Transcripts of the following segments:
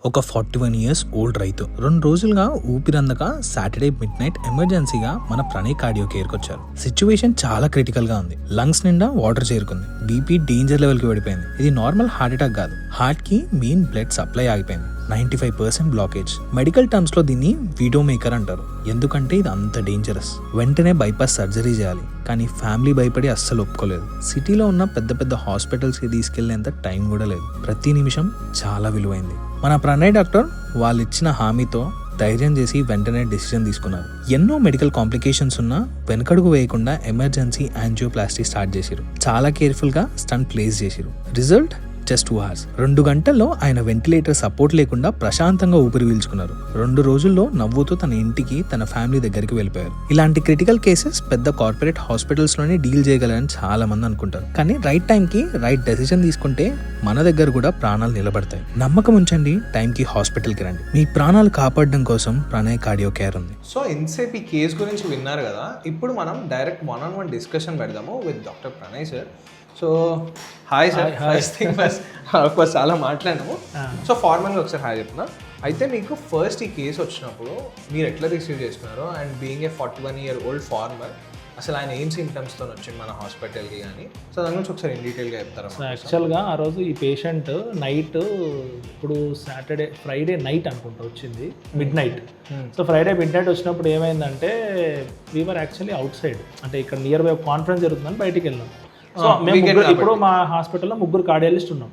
ఒక 41 years old రైతు 2 రోజులుగా ఊపిరందక సాటర్డే మిడ్ నైట్ ఎమర్జెన్సీగా మన ప్రణయ్ కార్డియో కేర్కి వచ్చారు. సిచ్యువేషన్ చాలా క్రిటికల్ గా ఉంది. లంగ్స్ నిండా వాటర్ చేరుకుంది. బీపీ డేంజర్ లెవెల్ కి పడిపోయింది. ఇది నార్మల్ హార్ట్ అటాక్ కాదు. హార్ట్ కి మెయిన్ బ్లడ్ సప్లై ఆగిపోయింది. 95% బ్లాకేజ్. మెడికల్ టర్మ్స్ లో దీన్ని వీడో మేకర్ అంటారు. ఎందుకంటే ఇది అంత డేంజరస్. వెంటనే బైపాస్ సర్జరీ చేయాలి. కానీ ఫ్యామిలీ భయపడి అస్సలు ఒప్పుకోలేదు. సిటీలో ఉన్న పెద్ద పెద్ద హాస్పిటల్స్ కి తీసుకెళ్లేంత టైం కూడా లేదు. ప్రతి నిమిషం చాలా విలువైంది. మన ప్రణయ్ డాక్టర్ వాళ్ళు ఇచ్చిన హామీతో ధైర్యం చేసి వెంటనే డెసిషన్ తీసుకున్నారు. ఎన్నో మెడికల్ కాంప్లికేషన్స్ ఉన్నా వెనకడుగు వేయకుండా ఎమర్జెన్సీ యాంజియోప్లాస్టీ స్టార్ట్ చేసిరు. చాలా కేర్ఫుల్ గా స్టంట్ ప్లేస్ చేసిరు. Result just 2 hours. 2 గంటల్లో ఆయన వెంటిలేటర్ సపోర్ట్ లేకుండా ప్రశాంతంగా ఊపిరి పీల్చుకున్నారు. 2 రోజుల్లో నవ్వుతూ తన ఇంటికి తన ఫ్యామిలీ దగ్గరికి వెళ్ళిపోయారు. ఇలాంటి క్రిటికల్ కేసెస్ పెద్ద కార్పొరేట్ హాస్పిటల్స్ లోనే డీల్ చేయగలరని చాలా మంది అనుకుంటారు. కానీ రైట్ టైం కి రైట్ డెసిషన్ తీసుకుంటే మన దగ్గర కూడా ప్రాణాలు నిలబడతాయి. నమ్మకం ఉంచండి. టైంకి హాస్పిటల్కి రండి. మీ ప్రాణాలు కాపాడడం కోసం ప్రణయ్ కార్డియో కేర్ ఉంది. సో ఇంతసేపు ఈ కేసు గురించి విన్నారు కదా. ఇప్పుడు మనం డైరెక్ట్ 1-on-1 డిస్కషన్ పెడదాము with doctor Pranay sir. So hi sir. First చాలా మాట్లాడినాము. సో ఫార్మల్గా ఒకసారి హాయ్ చెప్తున్నా. అయితే మీకు ఫస్ట్ ఈ కేసు వచ్చినప్పుడు మీరు ఎట్లా రిసీవ్ చేసుకున్నారు? And being a 41 year old farmer, అసలు ఆయన ఏం సిమ్టమ్స్తో వచ్చింది మన హాస్పిటల్కి కానీ, సో దాని గురించి ఒకసారి ఇన్ డీటెయిల్గా చెప్తారా? సో యాక్చువల్గా ఆ రోజు ఈ పేషెంట్ నైట్, ఇప్పుడు ఫ్రైడే నైట్ అనుకుంటా వచ్చింది, mid night. So Friday mid night వచ్చినప్పుడు ఏమైందంటే వీఆర్ యాక్చువల్లీ అవుట్ సైడ్, అంటే ఇక్కడ నియర్ బై కాన్ఫరెన్స్ జరుగుతుందని బయటికి వెళ్ళాం. సో మేము ఇప్పుడు మా హాస్పిటల్లో 3 కార్డియాలజిస్ట్ ఉన్నాం.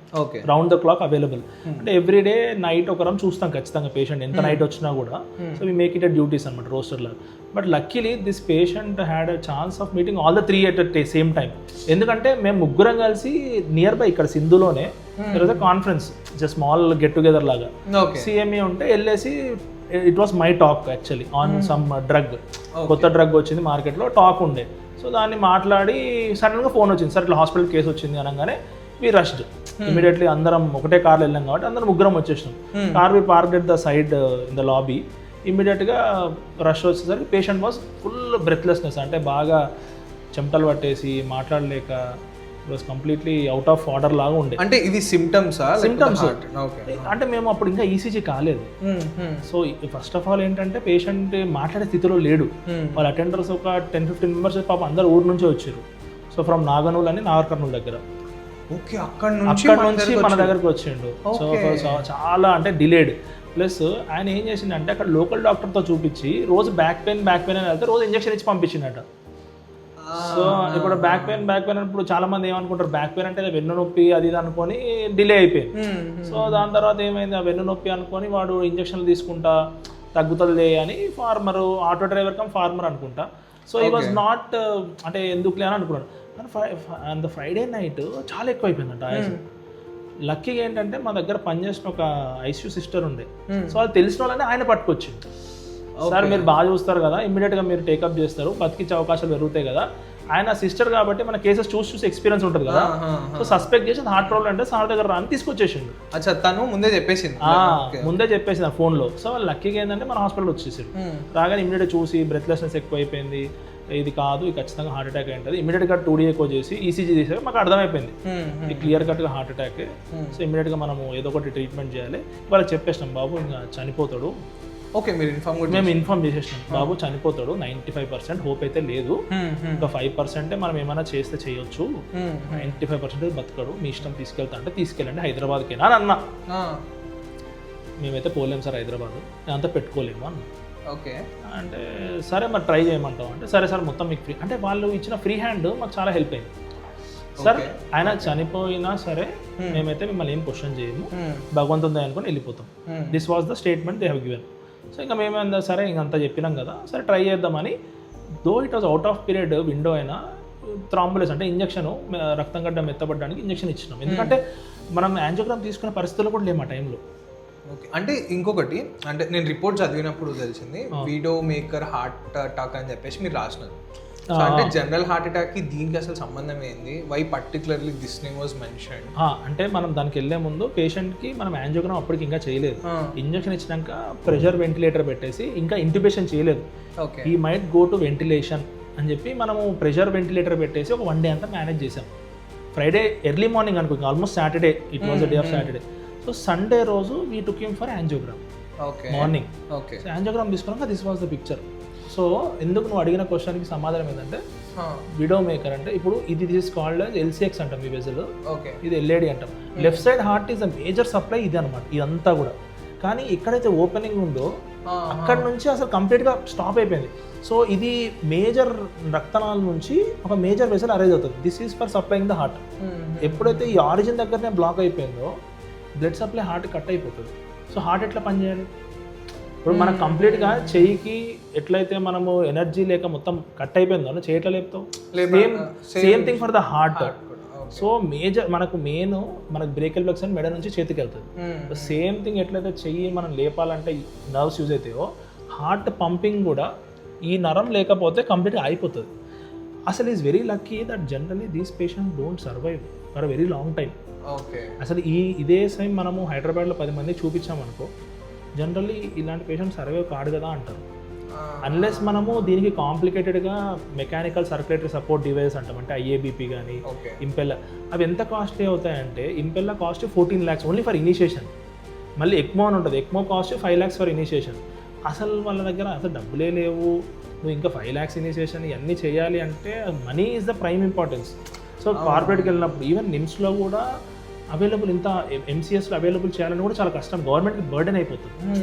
Round the clock available. అంటే ఎవ్రీడే నైట్ ఒకరం చూస్తాం ఖచ్చితంగా పేషెంట్ ఎంత నైట్ వచ్చినా కూడా. So we make it a duties అనమాట రోస్టర్లో. But luckily this patient had a chance of meeting all the 3 at the same time. ఎందుకంటే మేము 3 కలిసి నియర్ బై ఇక్కడ సింధులోనే conference, just small get together లాగా సిఎంఈ ఉంటే వెళ్ళేసి, it was my talk actually on some drug, కొత్త drug వచ్చింది మార్కెట్లో, టాక్ ఉండే. సో దాన్ని మాట్లాడి సడన్గా ఫోన్ వచ్చింది, సార్ ఇట్లా హాస్పిటల్ కేసు వచ్చింది అనగానే వీ రష్డ్ ఇమీడియట్లీ. అందరం ఒకటే కార్లో వెళ్ళాం కాబట్టి అందరం 3 వచ్చేసినాం. Car we parked at the side in the lobby. ఇమీడియట్గా రష్ వచ్చేసరికి పేషెంట్ వాజ్ ఫుల్ బ్రెత్లెస్నెస్, అంటే బాగా చెమటలు పట్టేసి మాట్లాడలేక, it was completely out of order లాగా ఉండే. అంటే ఇది సిమ్టమ్స్ అంటే మేము అప్పుడు ఇంకా ఈసీజీ కాలేదు. సో ఫస్ట్ ఆఫ్ ఆల్ ఏంటంటే పేషెంట్ మాట్లాడే స్థితిలో లేడు. వాళ్ళ అటెండర్స్ ఒక 10-15 మెంబర్స్ పాపం అందరు ఊరు నుంచి వచ్చారు. సో ఫ్రమ్ నాగనూల్ అని నాగర్ కర్నూల్ దగ్గర, అక్కడ నుంచి మన దగ్గరకు వచ్చిండు. సో చాలా అంటే డిలేడ్. ప్లస్ ఆయన ఏం చేసిండంటే అక్కడ లోకల్ డాక్టర్తో చూపించి రోజు బ్యాక్ పెయిన్ అని వెళ్తే రోజు ఇంజక్షన్ ఇచ్చి పంపించిండట. సో ఇప్పుడు బ్యాక్ పెయిన్ ఇప్పుడు చాలా మంది ఏమనుకుంటారు, బ్యాక్ పెయిన్ అంటే వెన్ను నొప్పి అది ఇది అనుకొని డిలే అయిపోయింది. సో దాని తర్వాత ఏమైంది, ఆ వెన్ను నొప్పి అనుకొని వాడు ఇంజక్షన్లు తీసుకుంటా తగ్గుతుంది అని farmer, auto driver cum farmer అనుకుంటా. సో ఈ వాజ్ నాట్, అంటే ఎందుకులే అని అనుకున్నాడు. కానీ ఫ్రైడే నైట్ చాలా ఎక్కువ అయిపోయిందంట ఆయాసం. లక్కీగా ఏంటంటే మా దగ్గర పనిచేసిన ఒక ఐసీయూ సిస్టర్ ఉండే. సో అది తెలిసిన వాళ్ళని ఆయన పట్టుకొచ్చింది. సార్ మీరు బాగా చూస్తారు కదా, ఇమ్మీడియట్గా మీరు టేకప్ చేస్తారు, బతికించే అవకాశాలు పెరుగుతాయి కదా. ఆయన సిస్టర్ కాబట్టి మన కేసెస్ చూసి ఎక్స్పీరియన్స్ ఉంటుంది కదా. సో సస్పెక్ట్ చేసి హార్ట్ ప్రాబ్లం అంటే సార్ దగ్గర రాని తీసుకొచ్చేసిండు. తను ముందే చెప్పేసింది ఫోన్లో. సో లక్కీగా ఏంటంటే మన హాస్పిటల్ వచ్చేసాడు. రాగానే ఇమ్మీడియట్గా చూసి బ్రెత్లెస్నెస్ ఎక్కువ అయిపోయింది, ఇది కాదు, ఇది ఖచ్చితంగా హార్ట్ అటాక్ అయింటుంది. ఇమీడియట్గా 2D ఎక్కువ చేసి ఈసీజీ చేసాక మాకు అర్థమైపోయింది ఇది క్లియర్ కట్గా హార్ట్ అటాక్. సో ఇమీడియట్గా మనము ఏదో ఒకటి ట్రీట్మెంట్ చేయాలి. వాళ్ళకి చెప్పేసినాం, బాబు ఇంకా చనిపోతాడు. ఓకే, మీరు మేము ఇన్ఫార్మ్ చేసేసినాం, బాబు చనిపోతాడు, 95% హోప్ అయితే లేదు, ఇంకా 5% మనం ఏమైనా చేస్తే చేయొచ్చు, 95% బతకడు, మీ ఇష్టం తీసుకెళ్తా అంటే తీసుకెళ్ళండి, హైదరాబాద్కేనా అని అన్నా. మేమైతే పోలేము సార్ హైదరాబాద్, అంతా పెట్టుకోలేము అన్న. ఓకే అంటే సరే మరి ట్రై చేయమంటాం అంటే, సరే సార్ మొత్తం మీకు ఫ్రీ, అంటే వాళ్ళు ఇచ్చిన ఫ్రీ హ్యాండ్ మాకు చాలా హెల్ప్ అయింది. సార్ ఆయన చనిపోయినా సరే మేమైతే మిమ్మల్ని ఏం క్వశ్చన్ చేయము, భగవంతుంది అనుకుని వెళ్ళిపోతాం. This was the statement they have given. So ఇంకా మేమేందా సరే ఇంకంతా చెప్పినాం కదా, సరే ట్రై చేద్దామని. Though it was out of period window అయినా థ్రాంబులెస్ అంటే ఇంజక్షన్, రక్తం గడ్డ మెత్తబడడానికి ఇంజక్షన్ ఇచ్చినాం. ఎందుకంటే మనం యాంజియోగ్రామ్ తీసుకునే పరిస్థితులు కూడా లేము ఆ టైంలో. ఓకే, అంటే ఇంకొకటి, అంటే నేను రిపోర్ట్ చదివినప్పుడు తెలిసింది వీడో మేకర్ హార్ట్ అటాక్ అని చెప్పేసి మీరు రాసినారు. సో అంటే జనరల్ హార్ట్ అటాక్ కి దీనికి అసలు సంబంధం ఏంది? Why particularly this name was mentioned? అంటే మనం దానికి వెళ్ళే ముందు పేషెంట్ కి మనం యాంజియోగ్రామ్ అప్పటికి ఇంకా చేయలేదు. ఇంజక్షన్ ఇచ్చినాక ప్రెషర్ వెంటిలేటర్ పెట్టేసి ఇంకా ఇంట్యుబేషన్ చేయలేదు. He might go to ventilation అని చెప్పి మనము ప్రెషర్ వెంటిలేటర్ పెట్టేసి ఒక 1 day అంతా మేనేజ్ చేసాం. ఫ్రైడే ఎర్లీ మార్నింగ్ అనుకో, almost Saturday, it was the day of Saturday. So Sunday రోజు we took him for angiogram okay morning. Okay so angiogram తీసుకున్నాక this was the picture. So ఎందుకు నువ్వు అడిగిన క్వశ్చన్కి సమాధానం ఏంటంటే విడో మేకర్ అంటే ఇప్పుడు ఇది దిస్ కాల్డ్ ఎల్సిఎక్స్ అంటాం ఈ వెజల్, ఓకే ఇది ఎల్ఏడి అంటాం. Left side heart is the major supply ఇది అనమాట ఇదంతా కూడా. కానీ ఎక్కడైతే ఓపెనింగ్ ఉందో అక్కడ నుంచి అసలు కంప్లీట్గా స్టాప్ అయిపోయింది. సో ఇది మేజర్ రక్తనాళ నుంచి ఒక మేజర్ వెసల్ అరేంజ్ అవుతుంది. This is for supplying the heart. ఎప్పుడైతే ఈ ఆరిజిన్ దగ్గరనే బ్లాక్ అయిపోయిందో బ్లడ్ సప్లై హార్ట్ కట్ అయిపోతుంది. సో హార్ట్ ఎట్లా పనిచేయాలి? ఇప్పుడు మనకు కంప్లీట్గా చెయ్యికి ఎట్లయితే మనము ఎనర్జీ లేక మొత్తం కట్ అయిపోయిందో చెయ్యి ఎట్లా లేపుతాం, same thing for the heart. So major మనకు మనకు బ్రేకల్ ప్లగ్స్ అని మెడ నుంచి చేతికి వెళ్తుంది. సేమ్ థింగ్ ఎట్లయితే చెయ్యి మనం లేపాలంటే నర్వ్స్ యూజ్ అవుతాయో హార్ట్ పంపింగ్ కూడా ఈ నరం లేకపోతే కంప్లీట్గా అయిపోతుంది. అసలు is very lucky that generally these patient don't survive for very long time. అసలు ఇదే సేమ్ మనము హైదరాబాద్లో 10 మంది చూపించామనుకో జనరల్లీ ఇలాంటి పేషెంట్ సర్వైవ్ కాడు కదా అంటారు. అన్లెస్ మనము దీనికి కాంప్లికేటెడ్గా మెకానికల్ సర్క్యులేటరీ సపోర్ట్ డివైస్ అంటాం, అంటే ఐఏబిపి కానీ ఇంపెల్లా, అవి ఎంత కాస్ట్లీ అవుతాయంటే Impella cost 14 lakhs only for initiation. మళ్ళీ ఎక్మో అని ఉంటుంది, ECMO cost 5 lakhs for initiation. అసలు వాళ్ళ దగ్గర అసలు డబ్బులే లేవు, నువ్వు ఇంకా 5 lakhs ఇనిషియేషన్ ఇవన్నీ చేయాలి అంటే money is the prime importance. So కార్పొరేట్కి వెళ్ళినప్పుడు ఈవెన్ నిమ్స్లో కూడా అవైలబుల్ ఇంత ఎంసీఎస్లో అవైలబుల్ చేయాలని కూడా చాలా కష్టం, గవర్నమెంట్కి బర్డెన్ అయిపోతుంది.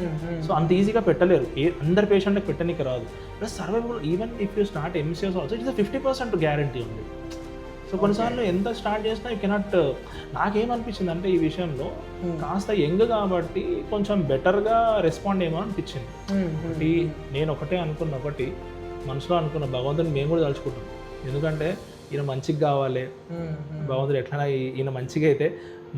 సో అంత ఈజీగా పెట్టలేరు, అందరి పేషెంట్కి పెట్టడానికి రాదు. Plus survival even if you start MCS also it's 50% guarantee ఉంది. సో కొన్నిసార్లు ఎంత స్టార్ట్ చేసినా యూ కెనాట్. నాకేమనిపించింది అంటే ఈ విషయంలో కాస్త యంగ్ కాబట్టి కొంచెం బెటర్గా రెస్పాండ్ ఏమో అనిపించింది. ఒకటి నేను ఒకటి మనసులో అనుకున్న భగవంతుని మేము కూడా తలుచుకుంటాం, ఎందుకంటే ఈయన మంచిగా కావాలి, భగవంతుడు ఎట్లా ఈయన మంచిగా అయితే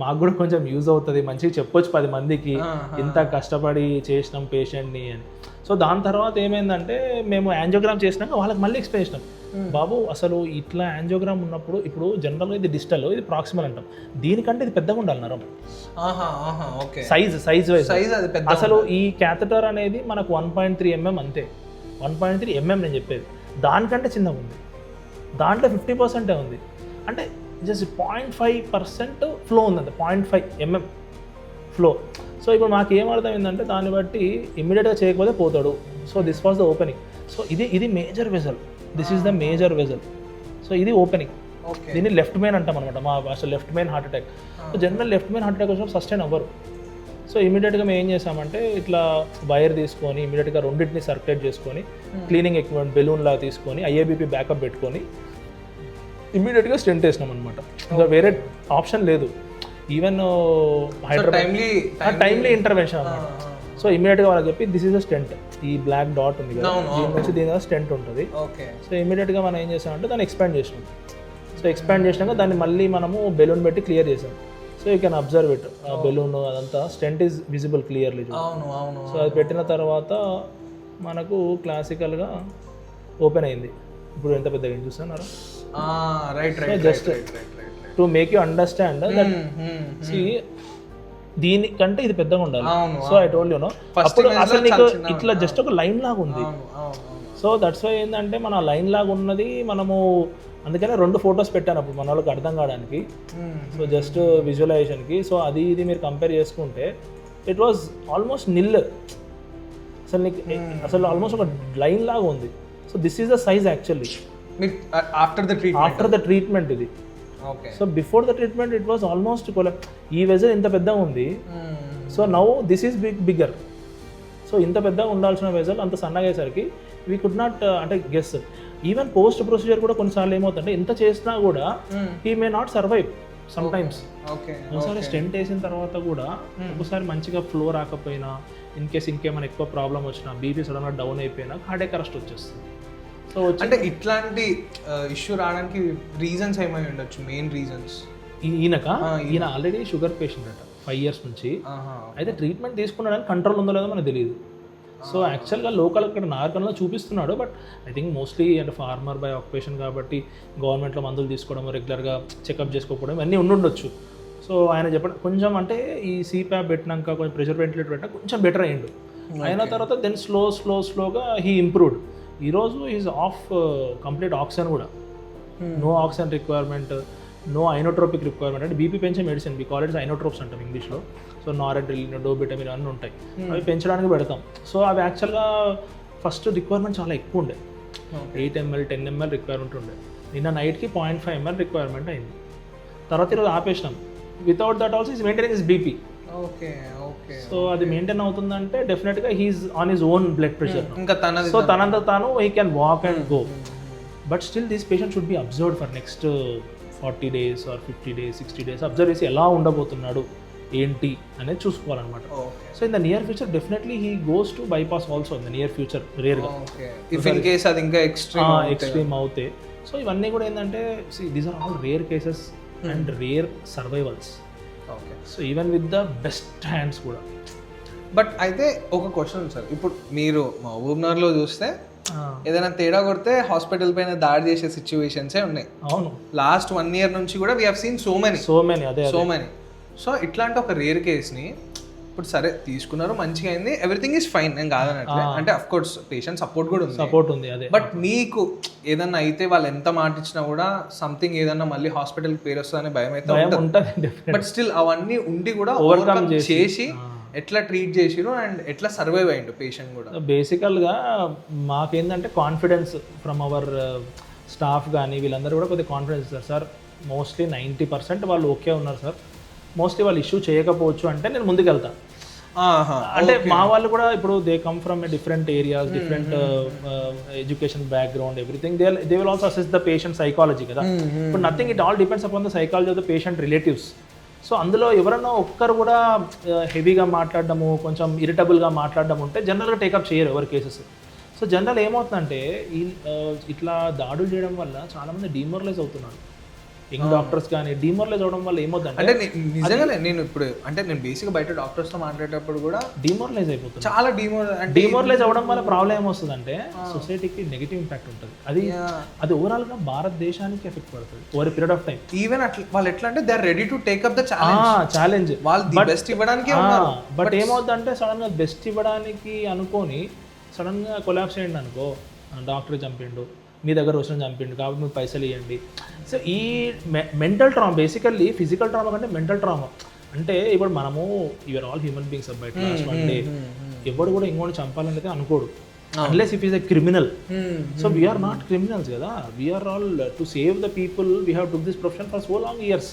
మాకు కూడా కొంచెం యూజ్ అవుతుంది, మంచిగా చెప్పొచ్చు 10 మందికి ఇంత కష్టపడి చేసినాం పేషెంట్ని అని. సో దాని తర్వాత ఏమైందంటే మేము యాంజియోగ్రామ్ చేసినాక వాళ్ళకి మళ్ళీ ఎక్స్ప్లెయిన్ చేసినాం, బాబు అసలు ఇట్లా యాంజియోగ్రామ్ ఉన్నప్పుడు ఇప్పుడు జనరల్గా ఇది డిజిటల్, ఇది ప్రాక్సిమల్ అంటాం, దీనికంటే ఇది పెద్దగా ఉండాలి నరం, సైజ్ వైజ్. అసలు ఈ క్యాథెటర్ అనేది మనకు 1.3 mm అంతే, 1.3 mm నేను చెప్పేది, దానికంటే చిన్నగా ఉంది, దాంట్లో 50% ఉంది, అంటే జస్ట్ 0.5% ఫ్లో ఉందంటే 0.5 mm ఫ్లో. సో ఇప్పుడు మాకు ఏమర్థమైందంటే దాన్ని బట్టి ఇమ్మీడియట్గా చేయకపోతే పోతాడు. So this was the opening. So ఇది major vessel, this is the major vessel. So ఇది ఓపెనింగ్, దీన్ని లెఫ్ట్ మెయిన్ అంటాం అనమాట మా భాష, left main heart attack. So general left main heart attack వచ్చినప్పుడు సస్టైన్ అవ్వరు. సో ఇమీడియట్గా మేము ఏం చేసామంటే ఇట్లా వైర్ తీసుకొని ఇమీడియట్గా రెండింటిని సర్క్యులేట్ చేసుకొని క్లీనింగ్ ఎక్విప్మెంట్ బెలూన్ లాగా తీసుకొని ఐఏబిపి బ్యాకప్ పెట్టుకొని ఇమీడియట్గా స్టెంట్ వేసినాం అనమాట. ఇంకా వేరే ఆప్షన్ లేదు. ఈవెన్ హైదరాబాద్ టైమ్లీ ఇంటర్వెన్షన్ అనమాట. సో ఇమీడియట్గా వాళ్ళకి చెప్పి దిస్ ఈజ్ అ స్టెంట్, ఈ బ్లాక్ డాట్ ఉంది కదా దీని నుంచి దీని స్టెంట్ ఉంటుంది. సో ఇమీడియట్గా మనం ఏం చేసామంటే దాన్ని ఎక్స్పాండ్ చేసినాం. సో ఎక్స్పాండ్ చేసినాక దాన్ని మళ్ళీ మనము బెలూన్ పెట్టి క్లియర్ చేసాం. So you can observe it, balloon అదంతా stent is visible clearly. So అది పెట్టిన తర్వాత మనకు క్లాసికల్గా ఓపెన్ అయింది. ఇప్పుడు ఎంత పెద్దగా ఏం చూస్తున్నారు, just to make you understand that దీనికంటే ఇది పెద్దగా ఉండాలి. So I told you know, అప్పుడు అసలు నీకు ఇట్లా జస్ట్ ఒక లైన్ లాగా ఉంది. సో దట్స్ వై ఏంటంటే మన లైన్ లాగా ఉన్నది మనము అందుకనే 2 photos పెట్టాను అప్పుడు మన వాళ్ళకి అర్థం కావడానికి. So just విజువలైజేషన్కి. సో అది ఇది మీరు కంపేర్ చేసుకుంటే ఇట్ వాజ్ ఆల్మోస్ట్ నిల్, అసలు నీకు అసలు ఆల్మోస్ట్ ఒక లైన్ లాగా ఉంది. So this is the size actually after the treatment ఇది. So before the treatment it was almost ఈ వెజల్ ఇంత పెద్దగా ఉంది. So now this is bigger. So ఇంత పెద్దగా ఉండాల్సిన వెజల్ అంత సన్నగా అయ్యేసరికి వీ కుడ్ నాట్ అంటే గెస్. ఈవెన్ పోస్ట్ ప్రొసీజర్ కూడా కొన్నిసార్లు ఏమవుతుందంటే ఎంత చేసినా కూడా he may not survive some times. ఒకసారి స్టెంట్ వేసిన తర్వాత కూడా ఒకసారి మంచిగా ఫ్లో రాకపోయినా, ఇన్ కేస్ ఇంకేమైనా ఎక్కువ ప్రాబ్లం వచ్చినా, బీపీ సడన్గా డౌన్ అయిపోయినా కార్డియాక్ అరెస్ట్ వచ్చేస్తుంది. సో అంటే ఇట్లాంటి ఇష్యూ రావడానికి రీజన్స్ ఏమై ఉండొచ్చు, మెయిన్ రీజన్స్? ఈయన ఆల్రెడీ షుగర్ పేషెంట్ అట 5 years నుంచి. అయితే ట్రీట్మెంట్ తీసుకున్నాడని కంట్రోల్ ఉందో లేదో మనకు తెలియదు. సో యాక్చువల్గా లోకల్ అక్కడ నార్కన్లో చూపిస్తున్నాడు, బట్ ఐ థింక్ మోస్ట్లీ అంటే ఫార్మర్ బై ఆక్యుపేషన్ కాబట్టి గవర్నమెంట్లో మందులు తీసుకోవడం, రెగ్యులర్గా చెకప్ చేసుకోకపోవడం అన్నీ ఉండొచ్చు. సో ఆయన చెప్పడం కొంచెం అంటే ఈ CPAP పెట్టినాక కొంచెం ప్రెషర్ వెంటిలేటర్ పెట్టినా కొంచెం బెటర్ అయ్యిండు. అయిన తర్వాత దెన్ స్లోగా హీ ఇంప్రూవ్డ్. ఈరోజు ఈజ్ ఆఫ్ కంప్లీట్ ఆక్సిజన్ కూడా, no oxygen requirement. No inotropic requirement, అంటే బీపీ పెంచే medicine, we call it's inotropes అంటాం ఇంగ్లీష్లో. సో నారెడ్రిలిన్, డోబిటమిన్ అన్నీ ఉంటాయి, అవి పెంచడానికి పెడతాం. సో అవి యాక్చువల్గా ఫస్ట్ రిక్వైర్మెంట్ చాలా ఎక్కువ ఉండే, 8 ml 10 ml రిక్వైర్మెంట్ ఉండే. నిన్న నైట్కి 0.5 ml రిక్వైర్మెంట్ అయింది. తర్వాత ఈరోజు ఆపేసినాం. Without that also is maintaining his BP. Okay okay. So అది మెయింటైన్ అవుతుందంటే డెఫినెట్గా he's on his own blood pressure. ఇంకా తనది సో తనంత తాను he can walk and go. But still this patient should be observed for next 40 days or 50 days 60 days. Observe చేసి ఎలా ఉండబోతున్నాడు ఏంటి అనేది చూసుకోవాలన్నమాట. So in the near future definitely he goes to bypass also in the near future, రేర్గా. If in case అది ఇంకా extreme అవుతే. సో ఇవన్నీ కూడా ఏంటంటే these are all rare cases and rare survivals. Okay. So even with the best hands కూడా. But అయితే ఒక క్వశ్చన్ సార్, ఇప్పుడు మీరు మహబూబ్నగర్లో చూస్తే ఏదైనా తేడా కొడితే హాస్పిటల్ పైన దాడి చేసే సిచ్యువేషన్సే ఉన్నాయి. అవును, లాస్ట్ 1 year నుంచి కూడా we have seen so many. అదే సో ఇట్లాంటి ఒక రేర్ కేస్ని ఇప్పుడు సరే తీసుకున్నారు, మంచిగా అయింది, ఎవ్రీథింగ్ ఈజ్ ఫైన్, నేను కాదనట్లే. అంటే అఫ్ కోర్స్ పేషెంట్ సపోర్ట్ కూడా ఉంది. అదే. బట్ మీకు ఏదన్నా అయితే వాళ్ళు ఎంత మాట ఇచ్చినా కూడా సంథింగ్ ఏదన్నా మళ్ళీ హాస్పిటల్ పేరు వస్తుందని భయం అయితే ఉంటుంది. బట్ స్టిల్ అవన్నీ ఉండి కూడా ఓవర్కమ్ చేసి ఎట్లా ట్రీట్ చేసిరు అండ్ ఎట్లా సర్వైవ్ అయ్యిండు పేషెంట్ కూడా. బేసికల్గా మాకేంటంటే కాన్ఫిడెన్స్ ఫ్రమ్ అవర్ స్టాఫ్ కానీ వీళ్ళందరూ కూడా కొద్దిగా కాన్ఫిడెన్స్ ఇస్తారు సార్. మోస్ట్లీ 90% వాళ్ళు ఓకే ఉన్నారు సార్, మోస్ట్లీ వాళ్ళు ఇష్యూ చేయకపోవచ్చు అంటే నేను ముందుకు వెళ్తాను. అంటే మా వాళ్ళు కూడా ఇప్పుడు they come from different areas, different education background, everything. They will also assess the patient psychology కదా. ఇప్పుడు nothing, it all depends upon the psychology of the patient relatives. So అందులో ఎవరన్నా ఒక్కరు కూడా హెవీగా మాట్లాడడము, కొంచెం ఇరిటబుల్గా మాట్లాడడం ఉంటే జనరల్గా టేకప్ చేయరు ఎవరి కేసెస్. సో జనరల్ ఏమవుతుందంటే ఇట్లా దాడులు చేయడం వల్ల చాలామంది డిమోరలైజ్ అవుతున్నారు. యంగ్ డాక్టర్స్ కానీ డిమోరలైజ్ అవడం వల్ల ఏమవుతుందంటే, అంటే నిజంగానే నేను ఇప్పుడు అంటే నేను బేసిక్గా బయట డాక్టర్స్తో మాట్లాడేటప్పుడు కూడా డిమోరలైజ్ అయిపోతుంది. చాలా డిమోరలైజ్ అవడం వల్ల ప్రాబ్లం ఏమొస్తుందంటే సొసైటీకి నెగిటివ్ ఇంపాక్ట్ ఉంటుంది. అది ఓవరాల్గా భారతదేశానికి ఎఫెక్ట్ పడుతుంది over period of time. Even అట్లా వాళ్ళు ఎట్లా అంటే they are ready to take up the challenge. వాళ్ళు బెస్ట్ ఇవ్వడానికి. బట్ ఏమవుతుందంటే సడన్గా బెస్ట్ ఇవ్వడానికి అనుకొని సడన్గా కొలాప్స్ అయ్యండి అనుకో, డాక్టర్ చంపిండు, మీ దగ్గర వచ్చిన చంపిండు కాబట్టి మీకు పైసలు ఇవ్వండి. సో ఈ mental trauma, basically physical trauma కంటే మెంటల్ ట్రామా. అంటే ఇప్పుడు మనము యూఆర్ ఆల్ హ్యూమన్ బీయింగ్స్ బయట వన్ డే ఎవడు కూడా ఇంకోటి చంపాలనేది అనుకోడు, unless if is a criminal. So we are not criminals కదా, we are all to save the people. We have took this profession for so long years.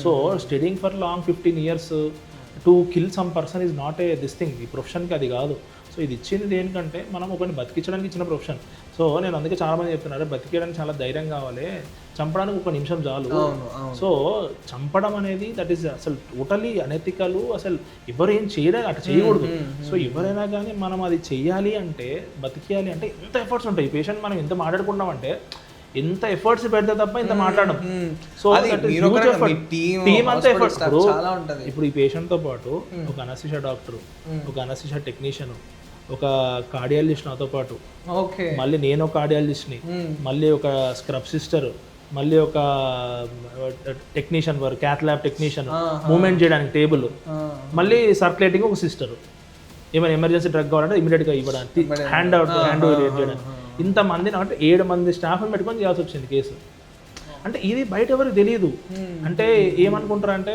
So studying for long 15 years to kill some person is not a this thing. ఈ ప్రొఫెషన్కి అది కాదు. So ఇది ఇచ్చింది దేనికంటే మనం ఒకరిని బతికించడానికి ఇచ్చిన ప్రొఫెషన్. సో నేను అందుకే చాలామంది చెప్తున్నారు, బతికేయడానికి చాలా ధైర్యం కావాలి, చంపడానికి 1 నిమిషం చాలు. సో చంపడం అనేది దట్ ఈస్ అసలు టోటలీ అనెథికల్. అసలు ఎవరు ఏం చేయలేదు, అట్లా చేయకూడదు. సో ఎవరైనా కానీ మనం అది చెయ్యాలి అంటే, బతికేయాలి అంటే ఎంత ఎఫర్ట్స్ ఉంటాయి. ఈ పేషెంట్ మనం ఎంత మాట్లాడుకున్నామంటే ఎంత ఎఫర్ట్స్ పెడితే తప్ప ఇంత మాట్లాడడం. సో టీమ్ అంతా ఎఫర్ట్స్. ఇప్పుడు ఈ పేషెంట్తో పాటు ఒక అనస్థీషియా డాక్టర్, ఒక అనస్థీషియా టెక్నీషియన్, ఒక కార్డియాలజిస్ట్ నాతో పాటు, మళ్ళీ నేను ఒక కార్డియాలజిస్ట్ని, మళ్ళీ ఒక స్క్రబ్ సిస్టర్, మళ్ళీ ఒక technician work cath lab technician, movement చేయడానికి టేబుల్, మళ్ళీ సర్క్యులేటింగ్ ఒక సిస్టర్, ఏమైనా ఎమర్జెన్సీ డ్రగ్ కావాలంటే ఇమీడియట్గా ఇవ్వడానికి, హ్యాండ్ చేయడానికి. ఇంతమంది అంటే 7 మంది స్టాఫ్ని పెట్టుకొని చేయాల్సి వచ్చింది కేసు. అంటే ఇది బయట ఎవరికి తెలియదు. అంటే ఏమనుకుంటారు అంటే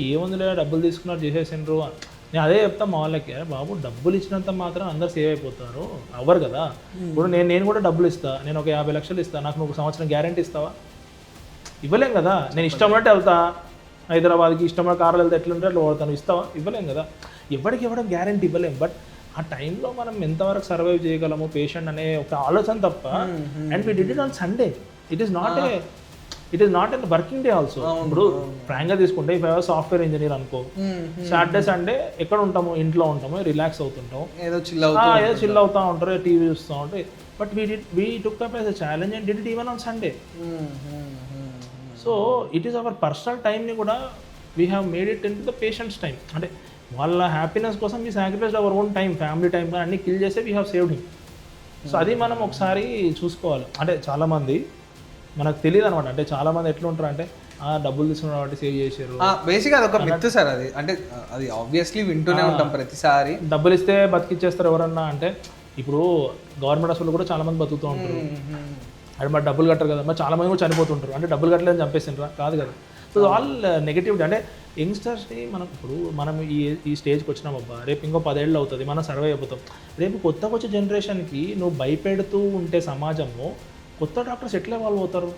ఏముందిలే డబ్బులు తీసుకున్నారు చేసేసిండ్రు. నేను అదే చెప్తాను మా వాళ్ళకి, బాబు డబ్బులు ఇచ్చినంత మాత్రం అందరు సేవ్ అయిపోతారు అవ్వరు కదా. ఇప్పుడు నేను కూడా డబ్బులు ఇస్తాను, నేను ఒక 50 లక్షలు ఇస్తాను, నాకు నువ్వు సంవత్సరం గ్యారంటీ ఇస్తావా? ఇవ్వలేం కదా. నేను ఇష్టం ఉన్నట్టు వెళ్తా, హైదరాబాద్కి ఇష్టమైన కార్లు వెళ్తే ఎట్లుంటే అట్లా వాడతాను, ఇస్తావా? ఇవ్వలేం కదా. ఎవరికి ఇవ్వడం గ్యారంటీ ఇవ్వలేం. బట్ ఆ టైంలో మనం ఎంతవరకు సర్వైవ్ చేయగలము పేషెంట్ అనే ఒక ఆలోచన తప్ప. And we did it on Sunday. It is not an working day also. ఇప్పుడు ఫ్రాంక్గా తీసుకుంటే ఇఫ్ ఐ సాఫ్ట్వేర్ ఇంజనీర్ అనుకో, సాటర్డే సండే ఎక్కడ ఉంటాము, ఇంట్లో ఉంటాము, రిలాక్స్ అవుతుంటాం, ఏదో చిల్ అవుతూ ఉంటారు, టీవీ చూస్తూ ఉంటారు. But we took up as a challenge and did it even on Sunday. So it is our personal టైంని కూడా we have made it in to the patients time. అంటే వాళ్ళ హ్యాపీనెస్ కోసం we sacrifice our own time, family time అన్ని kill చేస్తే we have saved him. So అది మనం ఒకసారి చూసుకోవాలి. అంటే చాలామంది మనకు తెలియదు అనమాట. అంటే చాలామంది ఎట్లా ఉంటారు అంటే డబ్బులు తీసుకున్నారు కాబట్టి సేవ్ చేశారు. బేసిక్గా అది ఒక మిత్ సార్. అది అంటే అది ఆబ్వియస్లీ వింటూనే ఉంటాం ప్రతిసారి. డబ్బులు ఇస్తే బతికిచ్చేస్తారు ఎవరన్నా అంటే. ఇప్పుడు గవర్నమెంట్ హాస్పిటల్ కూడా చాలామంది బతుకుతూ ఉంటారు. అది మరి డబ్బులు కట్టరు కదా, మరి చాలా మంది కూడా చనిపోతుంటారు, అంటే డబ్బులు కట్టలేదని చంపేసిండ్రా? కాదు కదా. So all negativity. అంటే యంగ్స్టర్స్ని మనం ఇప్పుడు మనం ఈ స్టేజ్కి వచ్చినాం అబ్బా, రేపు ఇంకో 10 ఏళ్ళు అవుతుంది, మనం సర్వే అయిపోతాం. రేపు కొత్తగా వచ్చే జనరేషన్కి నువ్వు భయపెడుతూ ఉంటే సమాజంలో కొత్త డాక్టర్స్ ఎట్లా వాళ్ళు అవుతారు?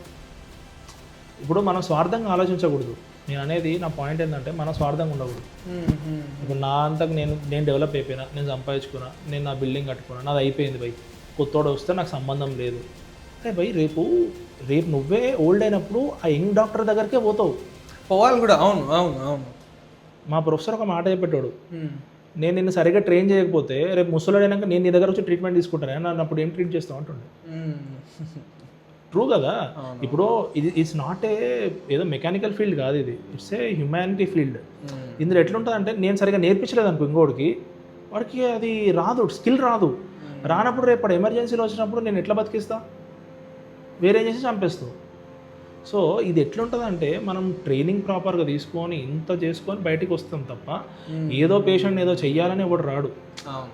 ఇప్పుడు మనం స్వార్థంగా ఆలోచించకూడదు. నేను అనేది, నా పాయింట్ ఏంటంటే మనం స్వార్థంగా ఉండకూడదు. ఇప్పుడు నా అంతకు నేను డెవలప్ అయిపోయినా, నేను సంపాదించుకున్నా, నేను నా బిల్డింగ్ కట్టుకున్నా, నాది అయిపోయింది భయ్, కొత్తోడు వస్తే నాకు సంబంధం లేదు. అరే భయ్, రేపు నువ్వే ఓల్డ్ అయినప్పుడు ఆ యంగ్ డాక్టర్ దగ్గరికే పోతావు, పోవాలి కూడా. అవును అవును అవును. మా ప్రొఫెసర్ ఒక మాట చెప్పేటోడు, నేను నిన్ను సరిగ్గా ట్రైన్ చేయకపోతే రేపు ముసలాడైనాక నేను నీ దగ్గర వచ్చి ట్రీట్మెంట్ తీసుకుంటాను, నన్ను అప్పుడు ఏం ట్రీట్ చేస్తావు అంటుండే. ట్రూ కదా. ఇప్పుడు ఇట్స్ నాట్ ఏదో మెకానికల్ ఫీల్డ్ కాదు ఇది, ఇట్స్ ఏ హ్యుమానిటీ ఫీల్డ్. ఇందులో ఎట్లుంటుంది అంటే, నేను సరిగ్గా నేర్పించలేదు అనుకో ఇంకోడికి, వాడికి అది రాదు, స్కిల్ రాదు. రానప్పుడు రేపు ఎమర్జెన్సీలో వచ్చినప్పుడు నేను ఎట్లా బతికిస్తా? వేరే చేసి చంపేస్తావు. సో ఇది ఎట్లుంటుందంటే, మనం ట్రైనింగ్ ప్రాపర్గా తీసుకొని ఇంత చేసుకొని బయటికి వస్తాం తప్ప ఏదో పేషెంట్ ఏదో చెయ్యాలని ఎవడు రాడు.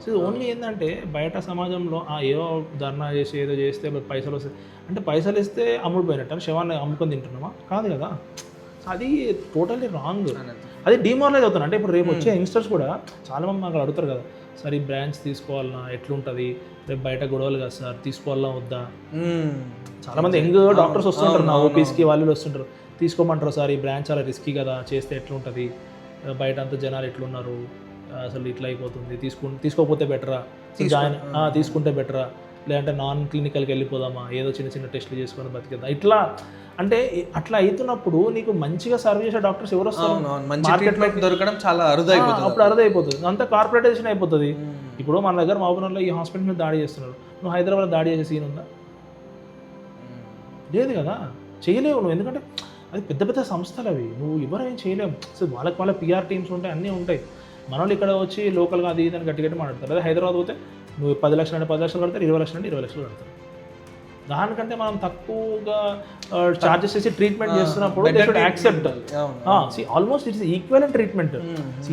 సో ఇది ఓన్లీ ఏంటంటే, బయట సమాజంలో ఏదో ధర్నా చేసి ఏదో చేస్తే పైసలు వస్తాయి అంటే, పైసలు ఇస్తే అమ్ముడు పోయినట్టు అని శవాన్ని అమ్ముకొని తింటున్నామా? కాదు కదా. అది టోటల్లీ రాంగ్. అది డిమారలైజ్ అవుతుంది. అంటే ఇప్పుడు రేపు వచ్చే యంగ్స్టర్స్ కూడా చాలామంది మాకు అడుగుతారు కదా, సార్ ఈ బ్రాంచ్ తీసుకోవాలన్నా ఎట్లుంటుంది, రేపు బయట గొడవలు కదా సార్, తీసుకోవాలా వద్దా? చాలామంది యంగ్ డాక్టర్స్ వస్తుంటారు నా ఓపీస్కి, వాళ్ళు వస్తుంటారు, తీసుకోమంటారు సార్ ఈ బ్రాంచ్ చాలా రిస్కీ కదా, చేస్తే ఎట్లుంటుంది, బయట అంతా జనాలు ఎట్లున్నారు, అసలు ఇట్లా అయిపోతుంది, తీసుకోకపోతే బెటరా, తీసుకుంటే బెటరా, లేదంటే నాన్ క్లినికల్కి వెళ్ళిపోదామా, ఏదో చిన్న చిన్న టెస్టులు చేసుకొని బతికేద్దాం, ఇట్లా. అంటే అట్లా అవుతున్నప్పుడు నీకు మంచిగా సర్వ్ చేసే డాక్టర్స్ ఎవరు వస్తారు? మార్కెట్లో దొరకడం చాలా అరుదైపోతుంది. అప్పుడు అరుదైపోతుంది, అంతా కార్పొరేటైజేషన్ అయిపోతుంది. ఇప్పుడు మన దగ్గర మహబూబ్నగర్లో ఈ హాస్పిటల్ మీద దాడి చేస్తున్నారు, నువ్వు హైదరాబాద్లో దాడి చేసే సీన్ ఉందా? లేదు కదా, చేయలేవు నువ్వు. ఎందుకంటే అది పెద్ద పెద్ద సంస్థలు అవి, నువ్వు ఎవరేం చేయలేవు. సో వాళ్ళ పిఆర్ టీమ్స్ ఉంటాయి, అన్నీ ఉంటాయి. మన వాళ్ళు ఇక్కడ వచ్చి లోకల్గా అది ఇదని గట్టి మాట్లాడతారు. అదే హైదరాబాద్ పోతే నువ్వు 10 లక్షలు అంటే 10 లక్షలు కడతారు, 20 లక్షలు అంటే 20 లక్షలు కడతారు. దానికంటే మనం తక్కువగా చార్జెస్ చేసి ట్రీట్మెంట్ చేస్తున్నప్పుడు accept. Almost it's equivalent treatment.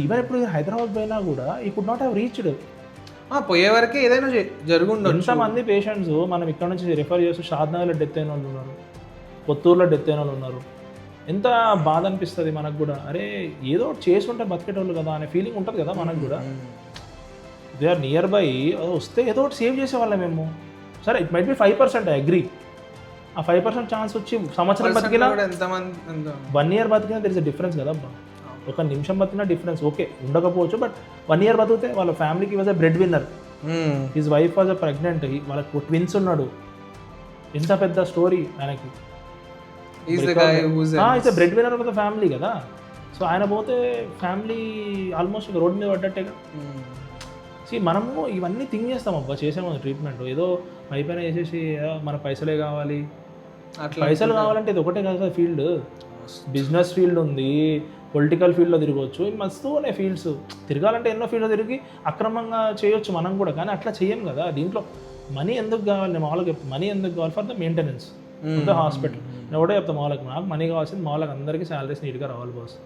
Even ఇప్పుడు హైదరాబాద్ పోయినా కూడా ఈ కుడ్ నాట్ హ్యావ్ రీచ్డ్. పోయే వరకు ఏదైనా జరుగుండదు. ఎంతమంది పేషెంట్స్ మనం ఇక్కడ నుంచి రిఫర్ చేస్తూ షాద్నగర్లో డెత్ అయిన వాళ్ళు ఉన్నారు, కొత్తూరులో డెత్ అయిన వాళ్ళు ఉన్నారు. ఎంత బాధ అనిపిస్తుంది మనకు కూడా, అరే ఏదో చేసుకుంటే బతికేటోళ్ళు కదా అనే ఫీలింగ్ ఉంటుంది కదా మనకు కూడా. దే ఆర్ నియర్ బై, వస్తే ఏదో ఒకటి సేవ్ చేసేవాళ్ళం మేము. సరే it might be 5%, I agree. ఆ 5% ఛాన్స్ వచ్చి సంవత్సరం బతికినా, 1 year బతికినా దర్ ఇస్ అ డిఫరెన్స్ కదా అబ్బా. ఒక నిమిషం బతికినా డిఫరెన్స్ ఓకే ఉండకపోవచ్చు, బట్ 1 year బతికితే వాళ్ళ ఫ్యామిలీకి was a bread winner, his wife was a pregnant, వాళ్ళకు ట్విన్స్ ఉన్నాడు. ఎంత పెద్ద స్టోరీ ఆయనకి. It's bread winner of the family కదా. సో ఆయన పోతే ఫ్యామిలీ ఆల్మోస్ట్ రోడ్డు మీద పడ్డట్టేగా. మనము ఇవన్నీ థింక్ చేస్తాం అబ్బా, చేసాము ట్రీట్మెంట్ ఏదో అయిపోయినా చేసేసి మన పైసలే కావాలి, పైసలు కావాలంటే ఇది ఒకటే కదా ఫీల్డ్. బిజినెస్ ఫీల్డ్ ఉంది, పొలిటికల్ ఫీల్డ్లో తిరగవచ్చు, మస్తు ఉన్నాయి ఫీల్డ్స్. తిరగాలంటే ఎన్నో ఫీల్డ్లో తిరిగి అక్రమంగా చేయొచ్చు మనం కూడా, కానీ అట్లా చేయం కదా. దీంట్లో మనీ ఎందుకు కావాలి? నేను మామూలుగా చెప్తాను, మనీ ఎందుకు కావాలి? For the maintenance of the hospital. నేను ఒకటే చెప్తాను, మామూలుగా నాకు మనీ కావాల్సింది, మామూలుగా అందరికీ శాలరీస్ నీట్గా రావాలి బాస్,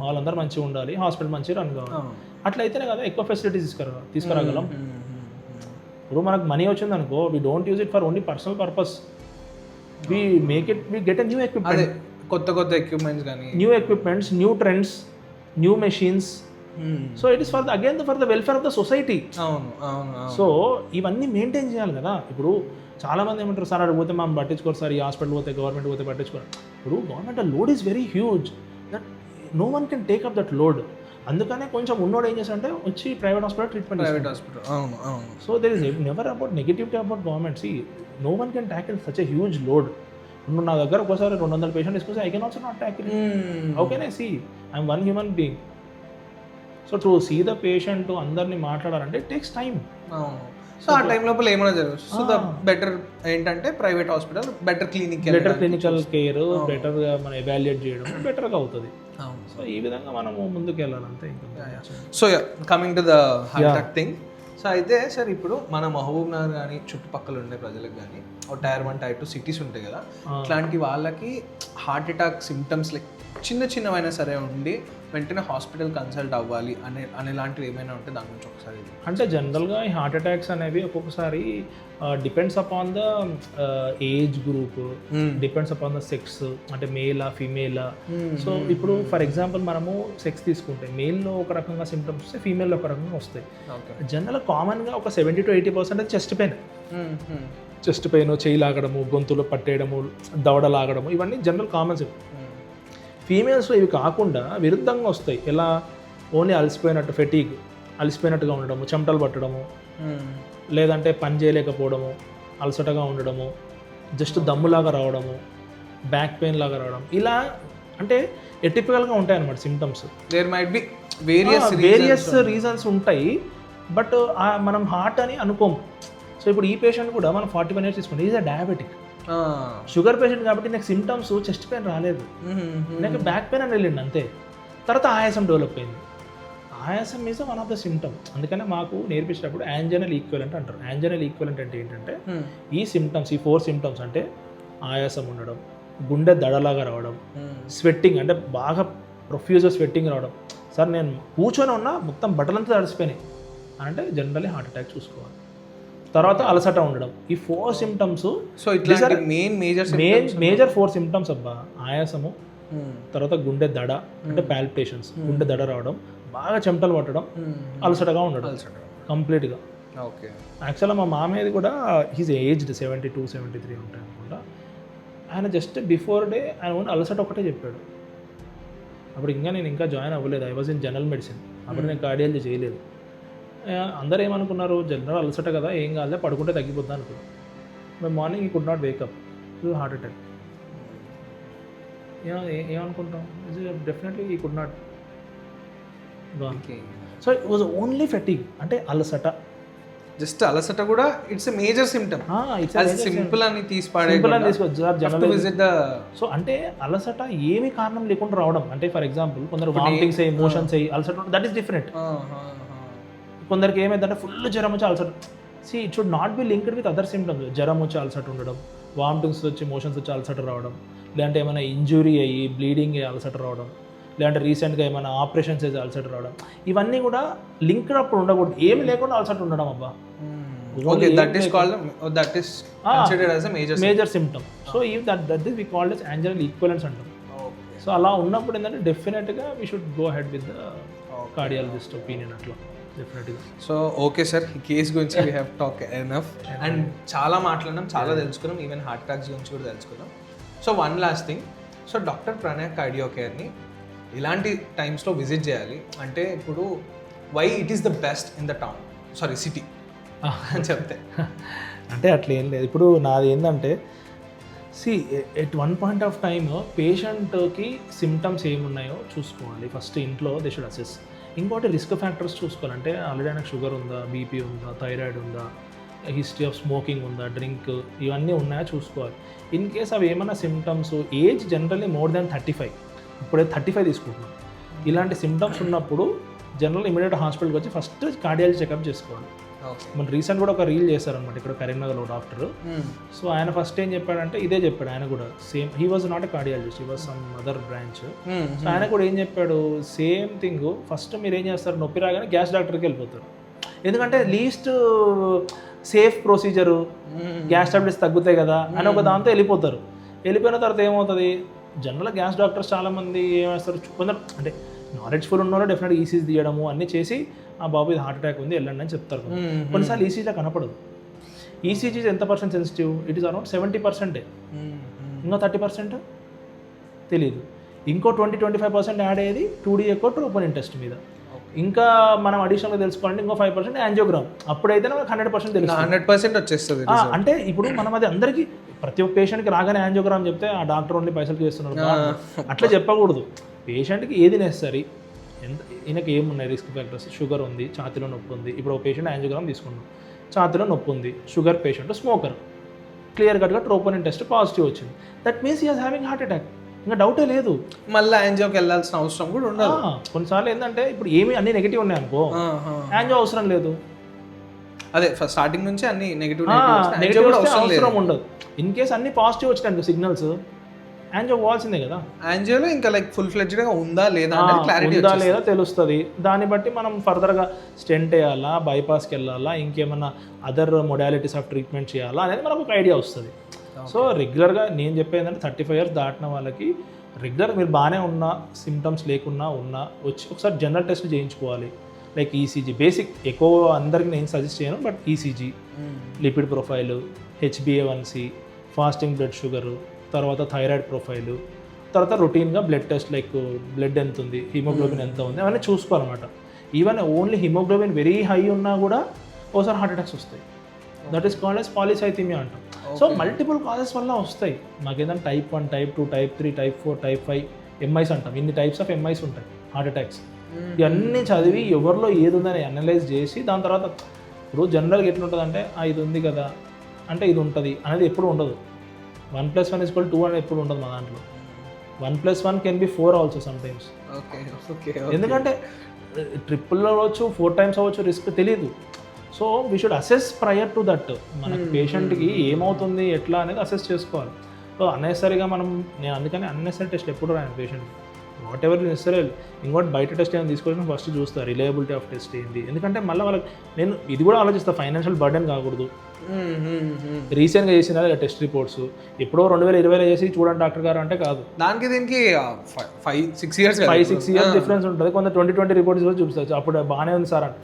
వాళ్ళందరూ మంచిగా ఉండాలి, హాస్పిటల్ మంచిగా రన్ కావాలి. అట్లయితేనే కదా ఎక్కువ ఫెసిలిటీస్ తీసుకురాగలం. ఇప్పుడు మనకు మనీ వచ్చింది అనుకో, we don't use it for only personal purpose, we make it, we get a new equipment, కొత్త ఎక్విప్మెంట్స్ కానీ, new equipments, new trends, new machines. So it is for again for the welfare of the society. So ఇవన్నీ maintain చేయాలి కదా. ఇప్పుడు చాలామంది ఏమంటారు, sir అక్కడ పోతే మనం పట్టించుకోరు సార్, ఈ హాస్పిటల్ పోతే గవర్నమెంట్ పోతే పట్టించుకోరు. ఇప్పుడు government load is very huge, that no one can take up that load. అందుకనే కొంచెం ఉన్నోడు ఏం చేస్తాడంటే వచ్చి private hospital treatment. So there is never about negativity about government. See no one can tackle such a huge load. నువ్వు నా దగ్గర ఒకసారి 200 పేషెంట్ తీసుకొస్తే I can also not tackle. How can I see? I'm one human being. So to see the patient, అందరినీ మాట్లాడాలంటే it takes time. So ఆ time లోపల ఏమైనా జరగచ్చు. సో ద బెటర్ ఏంటంటే private hospital, better clinical care, బెటర్గా మనం evaluate చేయడం బెటర్గా అవుతుంది. సో ఈ విధంగా మనము ముందుకు వెళ్ళాలంటే. So coming to the heart attack thing. So అయితే సార్, ఇప్పుడు మన మహబూబ్ నగర్ కానీ చుట్టుపక్కల ఉండే ప్రజలకు కానీ Tier 1 Tier 2 సిటీస్ ఉంటాయి కదా, ఇట్లాంటి వాళ్ళకి హార్ట్ అటాక్ సిమ్టమ్స్ లైక్ చిన్న చిన్నవైనా సరే ఉండి వెంటనే హాస్పిటల్ కన్సల్ట్ అవ్వాలి అనేలాంటివి ఏమైనా ఉంటే దాని గురించి ఒకసారి అంటే జనరల్గా ఈ హార్ట్ అటాక్స్ అనేవి ఒక్కొక్కసారి depends upon the age group, depends upon the sex, అంటే మేలా ఫీమేలా. సో ఇప్పుడు ఫర్ ఎగ్జాంపుల్ మనము సెక్స్ తీసుకుంటే మేల్లో ఒక రకంగా సిమ్టమ్స్ వస్తాయి, ఫీమేల్లో ఒక రకంగా వస్తాయి. జనరల్ కామన్గా ఒక 70 to 80% chest pain, chest pain, చేయి లాగడము, గొంతులో పట్టేయడము, దవడ లాగడము, ఇవన్నీ జనరల్ కామన్ సిమ్టమ్స్. ఫీమేల్స్లో ఇవి కాకుండా విరుద్ధంగా వస్తాయి. ఎలా ఓన్లీ అలసిపోయినట్టు, ఫెటీగ్, అలసిపోయినట్టుగా ఉండడము, చెమటలు పట్టడము, లేదంటే పని చేయలేకపోవడము, అలసటగా ఉండడము, జస్ట్ దమ్ములాగా రావడము, బ్యాక్ పెయిన్ లాగా రావడం, ఇలా అంటే ఎటిపికల్గా ఉంటాయి అన్నమాట symptoms. There might be various reasons ఉంటాయి, బట్ మనం హార్ట్ అని అనుకోము. సో ఇప్పుడు ఈ పేషెంట్ కూడా మనం 41 years తీసుకుంటే is a diabetic, sugar patient కాబట్టి నాకు సిమ్టమ్స్ చెస్ట్ పెయిన్ రాలేదు, నాకు బ్యాక్ పెయిన్ అని వెళ్ళిండి అంతే. తర్వాత ఆయాసం డెవలప్ అయింది. ఆయాసం is one of the symptom. అందుకనే మాకు నేర్పించేటప్పుడు యాంజనల్ ఈక్వలెంట్ అంటారు. యాంజనల్ ఈక్వలెంట్ అంటే ఏంటంటే ఈ సిమ్టమ్స్, ఈ 4 సిమ్టమ్స్ అంటే ఆయాసం ఉండడం, గుండె దడలాగా రావడం, స్వెట్టింగ్ అంటే బాగా ప్రొఫ్యూజ్ స్వెట్టింగ్ రావడం, సార్ నేను కూర్చొని ఉన్నా మొత్తం బట్టలంతా తడిసిపోయినాయి అంటే జనరల్లీ హార్ట్ అటాక్ చూసుకోవాలి. తర్వాత అలసట ఉండడం, ఈ 4 సిమ్టమ్స్. సో ఇట్లా మేజర్ 4 సిమ్టమ్స్ అబ్బా. ఆయాసము, తర్వాత గుండె దడ అంటే పాల్పిటేషన్స్, గుండె దడ రావడం, బాగా చెమటలు పట్టడం, అలసటగా ఉండడం కంప్లీట్గా. ఓకే. యాక్చువల్గా మా మామయ్యది కూడా హీజ్ ఏజ్డ్ 72, 73 ఉంటాయి అనుకుంటా. ఆయన జస్ట్ బిఫోర్ డే ఆయన ఓన్లీ అలసట ఒకటే చెప్పాడు. అప్పుడు నేను ఇంకా జాయిన్ అవ్వలేదు, I was in general medicine. అప్పుడు నేను కార్డియాలజీ చేయలేదు. అందరూ ఏమనుకున్నారు, జనరల్ అలసట కదా ఏం కాదు పడుకుంటే తగ్గిపోద్దా అనుకున్నాను. బట్ మార్నింగ్ ఈ could not wake up to heart attack. ఏమనుకుంటాం, డెఫినెట్లీ ఈ could not gone. So it was only fatigue, అంటే అలసట. జస్ట్ అలసట కూడా it's a major symptom. Simple అని సో అంటే అలసట ఏమి కారణం లేకుండా రావడం. అంటే ఫర్ ఎగ్జాంపుల్ కొందరు వామిటింగ్స్ అయ్యి, మోషన్స్ అయ్యి అలసట, దట్ ఈస్ డిఫరెంట్. కొందరికి ఏమైందంటే ఫుల్ జ్వరం వచ్చి అలసట. See it should not be linked with other symptoms. జ్వరం వచ్చి అలసట ఉండడం, వామిటింగ్స్ వచ్చి, మోషన్స్ వచ్చి అలసట రావడం, లేదంటే ఏమైనా ఇంజురీ అయ్యి బ్లీడింగ్ అయ్యి అలసట రావడం, లేదంటే రీసెంట్గా ఏమైనా ఆపరేషన్స్ అయితే అలసట రావడం, ఇవన్నీ కూడా లింక్డ్ అప్పుడు ఉండకూడదు. ఏమి లేకుండా అలసట ఉండడం అబ్బా, major symptom. So that we called as anginal equivalence అంటాం. సో అలా ఉన్నప్పుడు ఏంటంటే డెఫినెట్గా we should go head with the cardiologist opinion అట్లా డెఫినెట్గా. సో ఓకే సార్, ఈ కేస్ గురించి we have talk enough and చాలా మాట్లాడినాం, చాలా తెలుసుకున్నాం, ఈవెన్ హార్ట్ అటాక్స్ గురించి కూడా తెలుసుకున్నాం. So one last thing, so doctor Pranay cardio కేర్ని ఇలాంటి టైమ్స్లో విజిట్ చేయాలి అంటే ఇప్పుడు why it is the best in the town, sorry city అని చెప్తే అంటే అట్లా ఏం లేదు. ఇప్పుడు నాది ఏంటంటే at one point of time పేషెంట్కి సిమ్టమ్స్ ఏమున్నాయో చూసుకోవాలి ఫస్ట్. ఇంట్లో దే షుడ్ అసెస్. ఇంకోటి రిస్క్ ఫ్యాక్టర్స్ చూసుకోవాలంటే ఆల్రెడీ ఆయనకు షుగర్ ఉందా, బీపీ ఉందా, థైరాయిడ్ ఉందా, హిస్టరీ ఆఫ్ స్మోకింగ్ ఉందా, డ్రింక్, ఇవన్నీ ఉన్నాయో చూసుకోవాలి. ఇన్ కేస్ అవి ఏమైనా symptoms, age generally more than 35, ఇప్పుడైతే 35 తీసుకుంటున్నాం, ఇలాంటి సిమ్టమ్స్ ఉన్నప్పుడు జనరల్ ఇమీడియట్ హాస్పిటల్కి వచ్చి ఫస్ట్ కార్డియాలజీ చెకప్ చేసుకోవాలి. మన రీసెంట్ కూడా ఒక రీల్ చేశారనమాట ఇక్కడ కరీంనగర్లో డాక్టర్. సో ఆయన ఫస్ట్ ఏం చెప్పాడంటే ఇదే చెప్పాడు. ఆయన కూడా same, he was not a cardiologist, he was some other branch. So ఆయన కూడా ఏం చెప్పాడు, సేమ్ థింగ్. ఫస్ట్ మీరు ఏం చేస్తారు, నొప్పి రాగానే గ్యాస్ డాక్టర్కి వెళ్ళిపోతారు, ఎందుకంటే least safe procedure, gas tablets తగ్గుతాయి కదా అని ఒక దాంతో వెళ్ళిపోతారు. వెళ్ళిపోయిన తర్వాత ఏమవుతుంది, జనరల్ గ్యాస్ డాక్టర్స్ చాలామంది ఏమేస్తారు, కొందరు అంటే నాలెడ్జ్ఫుల్ ఉన్నవాళ్ళు డెఫినెట్గా ఈసీజీ తీయడము అన్నీ చేసి ఆ బాబు ఇది హార్ట్ అటాక్ ఉంది వెళ్ళండి అని చెప్తారు. కొన్నిసార్లు ఈసీజీలో కనపడదు. ఈసీజీ ఎంత percent sensitive, it is around 70%. ఇంకా 30% తెలియదు. ఇంకో 20-25% యాడ్ అయ్యేది 2D ఎక్కువ ట్రోపోనిన్ టెస్ట్ మీద. ఇంకా మనం అడిషనల్గా తెలుసుకోవాలంటే ఇంకో 5% యాంజియోగ్రామ్. అప్పుడైతే మనకు 100% తెలుస్తుంది, 100% వచ్చేస్తుంది. అంటే ఇప్పుడు మనం అది అందరికీ ప్రతి ఒక్క పేషెంట్కి రాగానే యాంజియోగ్రామ్ చెప్తే ఆ డాక్టర్ ఓన్లీ పైసలు చేస్తున్నారు, అట్లా చెప్పకూడదు. పేషెంట్కి ఏది నెసరీ, ఈయనకి ఏమున్నాయి రిస్క్ ఫ్యాక్టర్స్, షుగర్ ఉంది, ఛాతీలో నొప్పి ఉంది. ఇప్పుడు ఒక పేషెంట్ యాంజియోగ్రామ్ తీసుకున్నాం, ఛాతీలో నొప్పి ఉంది, షుగర్ పేషెంట్, స్మోకర్, క్లియర్ కట్గా ట్రోపోనిన్ టెస్ట్ పాజిటివ్ వచ్చింది, that means he has having heart attack. ఇంకా డౌటే లేదు, మళ్ళీ యాంజియోకి వెళ్ళాల్సిన అవసరం కూడా ఉండదు. కొన్నిసార్లు ఏంటంటే ఇప్పుడు ఏమి అన్ని నెగిటివ్ ఉన్నాయి అనుకో, యాంజియో అవసరం లేదు. అదే స్టార్టింగ్ నుంచి అన్ని నెగిటివ్ అవసరం ఉండదు. ఇన్ కేస్ అన్ని పాజిటివ్ వచ్చినాయి సిగ్నల్స్, యాంజియో పోవాల్సిందే కదా, యాంజియోలో ఇంకా లైక్ ఫుల్ ఫ్లెడ్జ్డ్గా ఉందా లేదా అనేది క్లారిటీ ఉందా లేదా తెలుస్తుంది. దాన్ని బట్టి మనం ఫర్దర్గా స్టెంట్ వేయాలా, బైపాస్కి వెళ్ళాలా, ఇంకేమన్నా అదర్ మొడాలిటీస్ ఆఫ్ ట్రీట్మెంట్ చేయాలా అనేది మనకు ఒక ఐడియా వస్తుంది. సో రెగ్యులర్గా నేను చెప్పేది ఏంటంటే 35 years దాటిన వాళ్ళకి రెగ్యులర్ మీరు బాగానే ఉన్నా, సిమ్టమ్స్ లేకున్నా వచ్చి ఒకసారి జనరల్ టెస్ట్ చేయించుకోవాలి. లైక్ ఈసీజీ బేసిక్, ఎక్కువ అందరికి నేను సజెస్ట్ చేయను, but ECG, lipid profile, HbA1c, fasting blood sugar, తర్వాత థైరాయిడ్ ప్రొఫైలు, తర్వాత రొటీన్గా బ్లడ్ టెస్ట్ లైక్ బ్లడ్ ఎంత ఉంది, హిమోగ్లోబిన్ ఎంత ఉంది అవన్నీ చూసుకోవాలన్నమాట. Even only hemoglobin very high ఉన్నా కూడా ఒకసారి హార్ట్ అటాక్స్ వస్తాయి. That is called as polycythemia అంటాం. సో మల్టిపుల్ కాజెస్ వల్ల వస్తాయి. మాకేదైనా type 1, type 2, type 3, type 4, type 5 ఎంఐస్ అంటాం. ఇన్ని టైప్స్ ఆఫ్ ఎంఐస్ ఉంటాయి హార్ట్ అటాక్స్. ఇవన్నీ చదివి ఎవరిలో ఏది ఉందని అనలైజ్ చేసి దాని తర్వాత ఇప్పుడు జనరల్గా ఎట్లుంటుంది అంటే ఇది ఉంది కదా అంటే ఇది ఉంటుంది అనేది ఎప్పుడు ఉండదు. 1+1 = 2 అనేది ఎప్పుడు ఉండదు మా దాంట్లో. 1+1 can be 4 also some times. ఎందుకంటే ట్రిపుల్లో అవ్వచ్చు, 4 times అవ్వచ్చు, రిస్క్ తెలియదు. So we should assess prior to that. మనకి పేషెంట్కి ఏమవుతుంది ఎట్లా అనేది అసెస్ చేసుకోవాలి. సో అన్నెసరీగా నేను అందుకని అన్నెసరీ టెస్ట్ ఎప్పుడు రాను పేషెంట్కి. What ever necessary. ఇంకోటి బయట టెస్ట్ ఏమైనా తీసుకొచ్చిన ఫస్ట్ చూస్తా రిలయబిలిటీ ఆఫ్ టెస్ట్ ఏంటి. ఎందుకంటే మళ్ళీ వాళ్ళకి నేను ఇది కూడా ఆలోచిస్తాను, ఫైనాన్షియల్ బర్డెన్ కాకూడదు. రీసెంట్గా చేసిన టెస్ట్ రిపోర్ట్స్ ఎప్పుడో 2020లో చేసి చూడండి డాక్టర్ గారు అంటే కాదు. దానికి దీనికి 5-6 years డిఫరెన్స్ ఉంటుంది. కొంత 2020 రిపోర్ట్స్ కూడా చూపిస్తారు, అప్పుడు బాగానే ఉంది సార్ అంటే.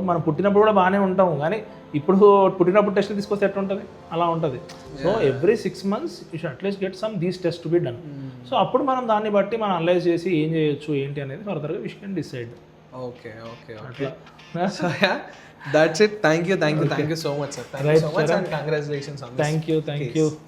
మనం పుట్టినప్పుడు కూడా బాగానే ఉంటాము, కానీ ఇప్పుడు పుట్టినప్పుడు టెస్ట్ తీసుకొస్తే ఎట్లా ఉంటుంది, అలా ఉంటుంది. So every 6 months you should at least get some these test to be done. So అప్పుడు మనం దాన్ని బట్టి మనం అనలైజ్ చేసి ఏం చేయొచ్చు ఏంటి అనేది ఫర్దర్గా we can decide. Okay so that's it. Thank you so much, sir. Thank you so much and congratulations on this. Thank you.